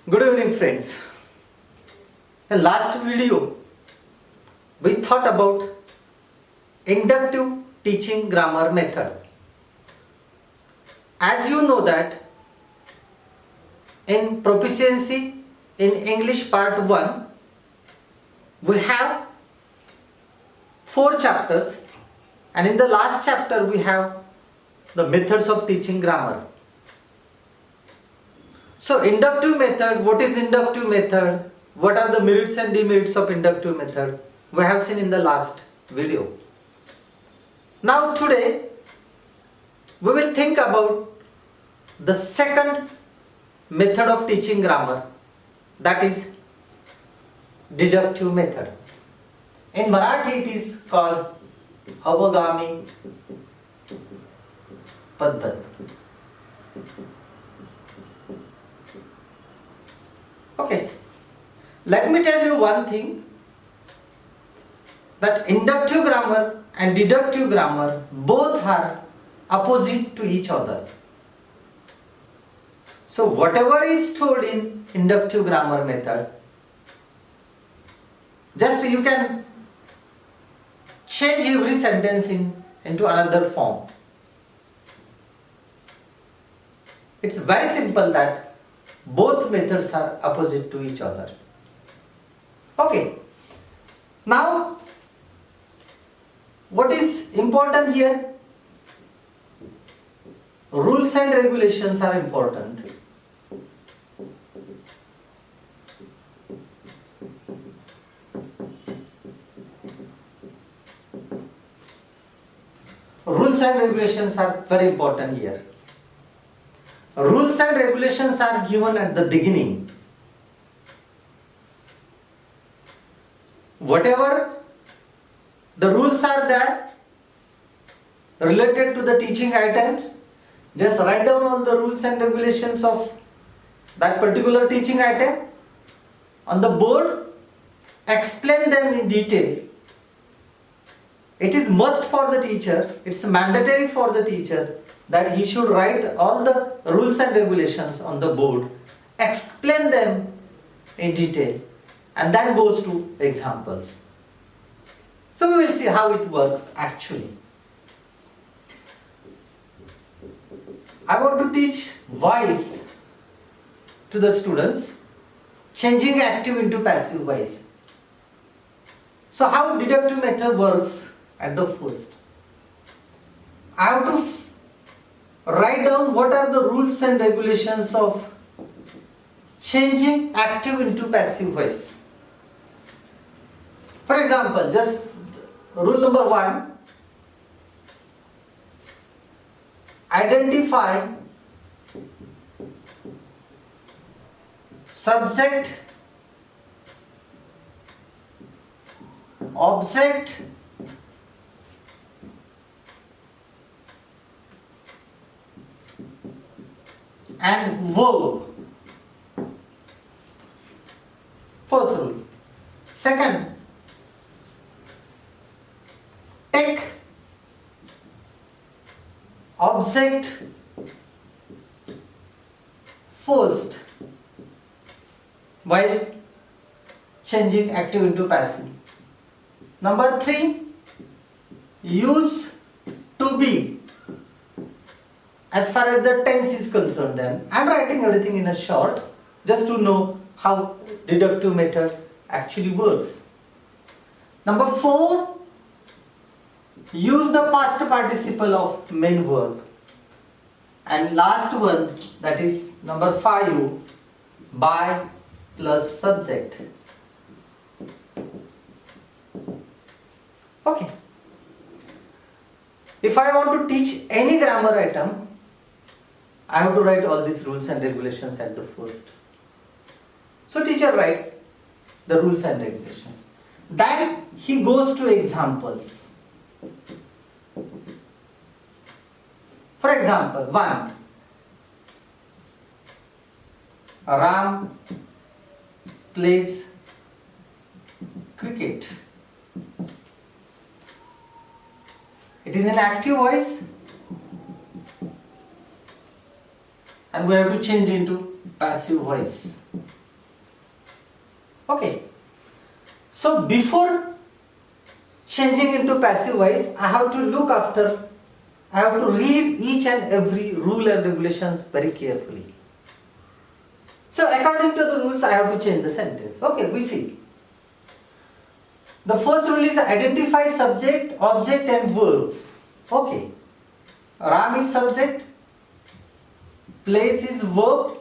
Good evening, friends. In last video, we thought about inductive teaching grammar method. As you know that in proficiency in English part 1, we have 4 chapters, and in the last chapter we have the methods of teaching grammar. So inductive method, what is inductive method? What are the merits and demerits of inductive method? We have seen in the last video. Now today we will think about the second method of teaching grammar, that is deductive method. In Marathi it is called avagami paddhat. Okay, let me tell you one thing, that inductive grammar and deductive grammar both are opposite to each other. So whatever is told in inductive grammar method, just you can change every sentence into another form. It's very simple that both methods are opposite to each other. Okay. Now, what is important here? Rules and regulations are important. Rules and regulations are very important here. Rules and regulations are given at the beginning. Whatever the rules are there related to the teaching items, just write down all the rules and regulations of that particular teaching item on the board, explain them in detail. It is must for the teacher, it's mandatory for the teacher that he should write all the rules and regulations on the board, explain them in detail, and then goes to examples. So we will see how it works actually. I want to teach voice to the students, changing active into passive voice. So how deductive method works at the first? I have to write down what are the rules and regulations of changing active into passive voice. For example, just rule number 1, identify subject, object, and verb. First rule. Second, take object first while changing active into passive. Number 3, use to be as far as the tense is concerned. Then I am writing everything in a short just to know how deductive method actually works. Number 4, use the past participle of main verb. And last one, that is number 5, by plus subject. Okay. If I want to teach any grammar item, I have to write all these rules and regulations at the first. So teacher writes the rules and regulations. Then he goes to examples. For example, 1, Ram plays cricket. It is an active voice and we have to change into passive voice. Okay. So before changing into passive voice, I have to read each and every rule and regulations very carefully. So according to the rules, I have to change the sentence. Okay, we see. The first rule is identify subject, object and verb. Okay. Ram is subject, plays is verb,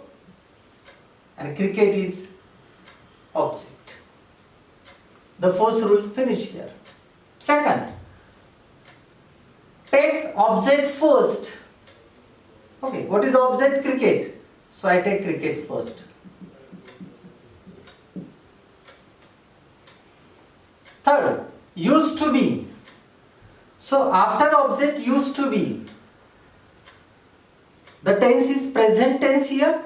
and cricket is object. The first rule finish here. Second, take object first. Okay, what is the object? Cricket. So I take cricket first. Third, used to be. So after object used to be, the tense is present tense here.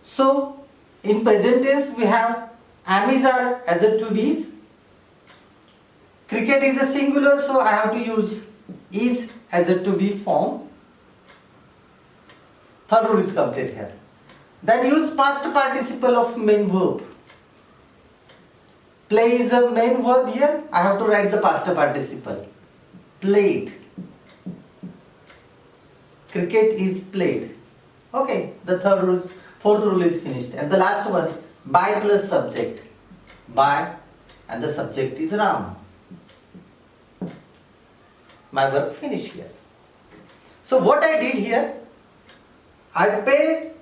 So in present tense we have am is are as a to be's. Cricket is a singular, so I have to use is as a to be form. Third rule is complete here. Then use past participle of main verb. Play is a main verb here. I have to write the past participle. Played. Cricket is played. Okay, the fourth rule is finished. And the last one, by plus subject. By and the subject is Ram. My work finished here. So what I did here, I paid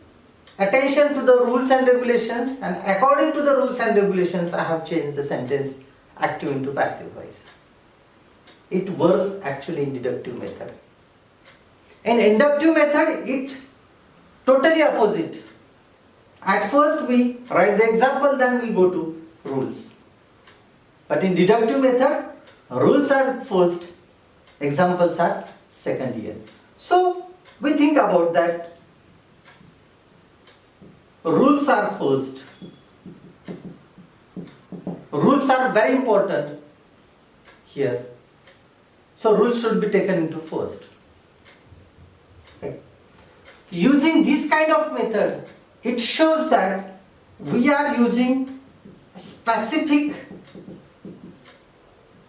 attention to the rules and regulations, and according to the rules and regulations I have changed the sentence active into passive voice. It works actually in deductive method. In inductive method it totally opposite. At first we write the example, then we go to rules. But in deductive method, rules are first, examples are second here. So we think about that. Rules are first. Rules are very important here. So rules should be taken into first. Okay. Using this kind of method, it shows that we are using specific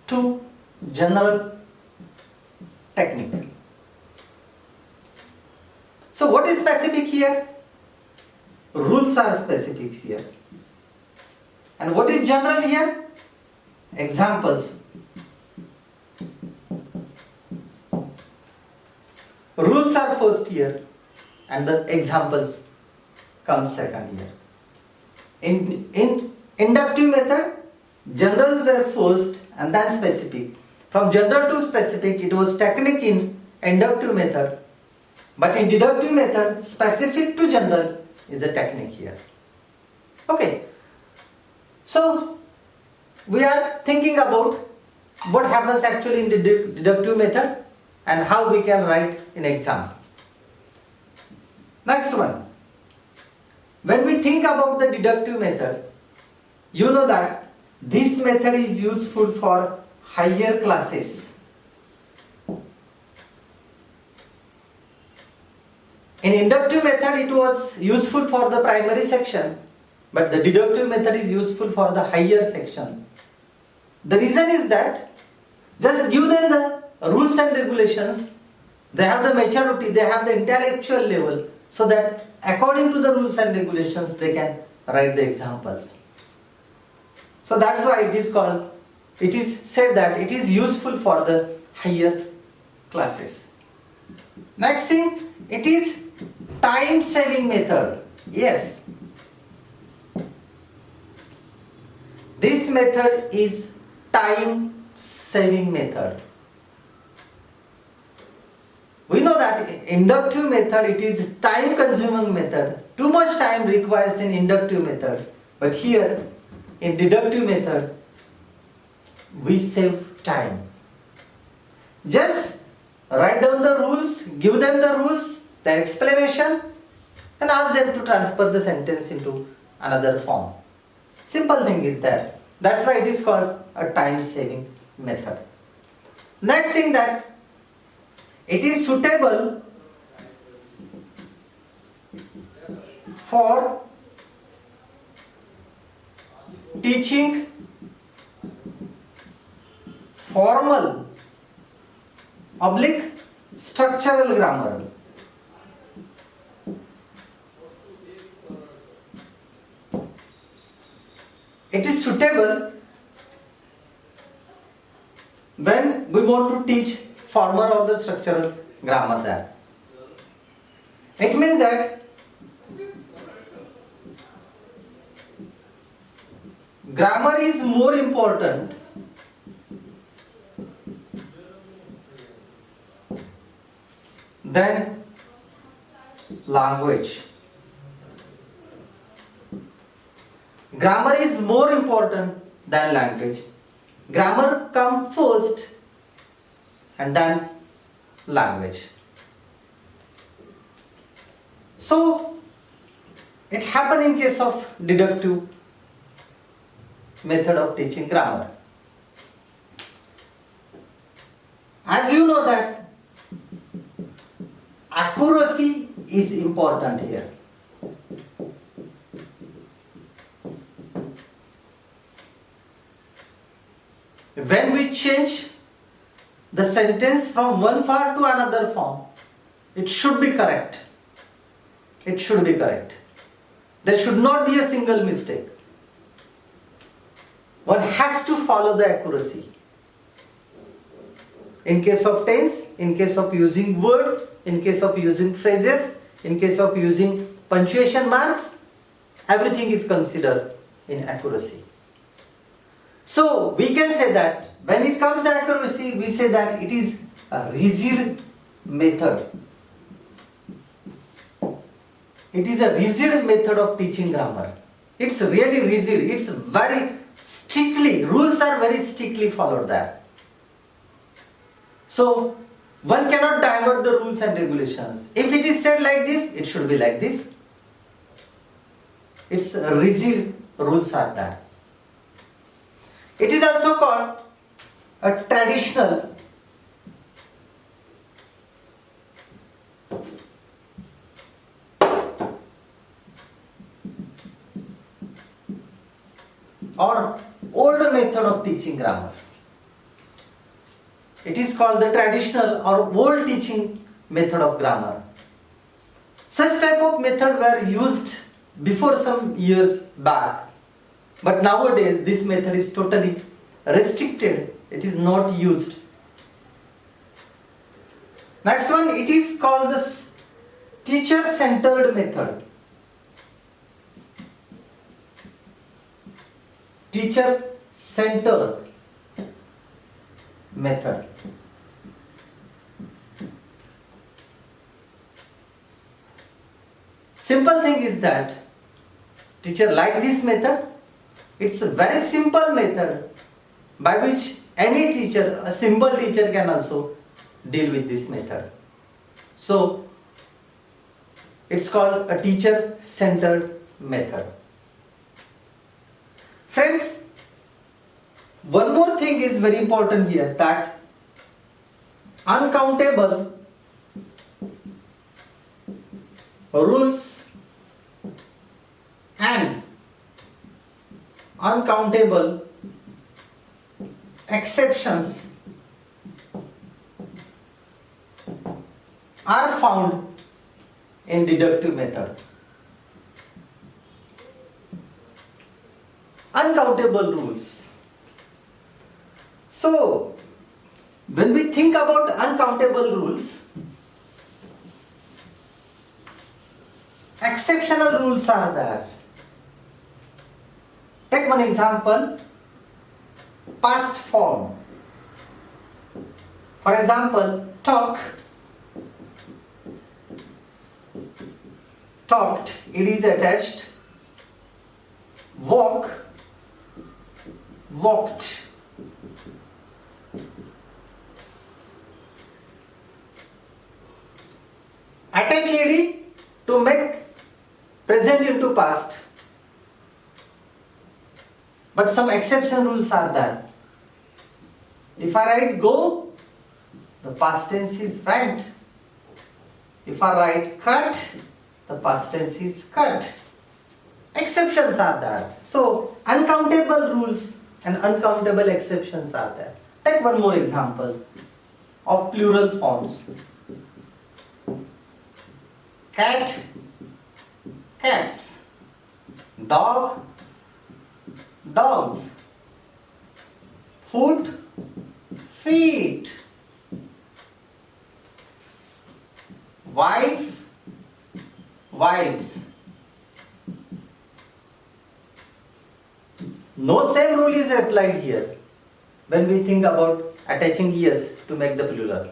to general technique. So what is specific here? Rules are specifics here. And what is general here? Examples. Rules are first here and the examples come second here. In inductive method, generals were first and then specific. From general to specific, it was technique in inductive method. But in deductive method, specific to general is a technique here. Okay. So we are thinking about what happens actually in the deductive method and how we can write in exam. Next one. When we think about the deductive method, you know that this method is useful for higher classes. In inductive method it was useful for the primary section, but the deductive method is useful for the higher section. The reason is that just give them the rules and regulations, they have the maturity, they have the intellectual level, so that according to the rules and regulations they can write the examples. So that's why it is said that it is useful for the higher classes. Next thing, it is time-saving method. Yes. This method is time-saving method. We know that in inductive method it is time-consuming method. Too much time requires in inductive method. But here in deductive method we save time. Just write down the rules, give them the rules, their explanation, and ask them to transfer the sentence into another form. Simple thing is that. That's why it is called a time-saving method. Next thing, that it is suitable for teaching formal oblique structural grammar. It is suitable when we want to teach formal or the structural grammar there. It means that grammar is more important than language. Grammar is more important than language. Grammar comes first and then language. So it happens in case of deductive method of teaching grammar. As you know that accuracy is important here. When we change the sentence from one form to another form, it should be correct. It should be correct. There should not be a single mistake. One has to follow the accuracy. In case of tense, in case of using word, in case of using phrases, in case of using punctuation marks, everything is considered in accuracy. So we can say that when it comes to accuracy, we say that it is a rigid method. It is a rigid method of teaching grammar. It's really rigid. It's very strictly, rules are very strictly followed there. So one cannot divert the rules and regulations. If it is said like this, it should be like this. It's rigid rules are there. It is also called a traditional or older method of teaching grammar. It is called the traditional or old teaching method of grammar. Such type of method were used before some years back, but nowadays this method is totally restricted. It is not used. Next one, it is called the teacher-centered method. Teacher-centered method. Simple thing is that teacher like this method. It's a very simple method by which any teacher, a simple teacher, can also deal with this method. So it's called a teacher-centered method. Friends, one more thing is very important here, that uncountable rules and uncountable exceptions are found in deductive method. Uncountable rules. So, when we think about uncountable rules, exceptional rules are there. Take one example, past form. For example, talk, talked, it is attached. Walk, walked. Attach ed to make present into past. But some exception rules are there. If I write go, the past tense is went. If I write cut, the past tense is cut. exceptions are there. So uncountable rules and uncountable exceptions are there. Take one more example of plural forms. Cat, cats. Dog, dogs. Foot, feet. Wife, wives. No same rule is applied here when we think about attaching es to make the plural.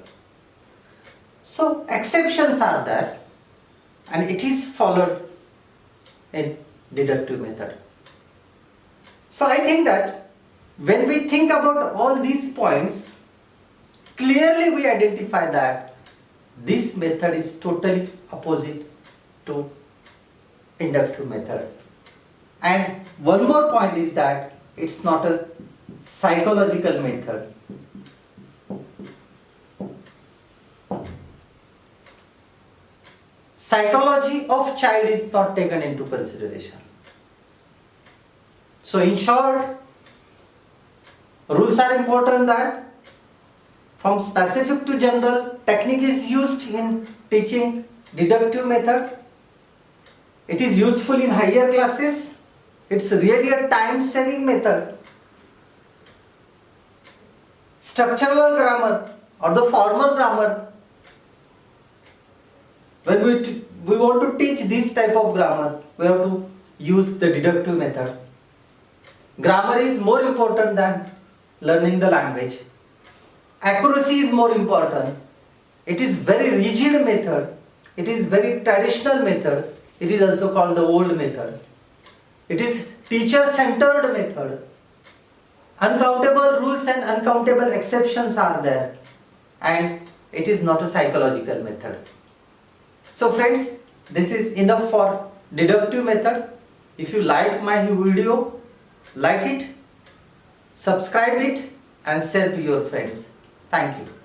So exceptions are there and it is followed in deductive method. So I think that when we think about all these points, clearly we identify that this method is totally opposite to inductive method. And one more point is that it's not a psychological method. Psychology of child is not taken into consideration. So in short, rules are important that from specific to general, technique is used in teaching deductive method. It is useful in higher classes. It's really a time-saving method. Structural grammar or the formal grammar, when we want to teach this type of grammar, we have to use the deductive method. Grammar is more important than learning the language. Accuracy is more important. It is very rigid method. It is very traditional method. It is also called the old method. It is teacher-centered method. Uncountable rules and uncountable exceptions are there. And it is not a psychological method. So friends, this is enough for deductive method. If you like my video, like it, subscribe it and share to your friends. Thank you.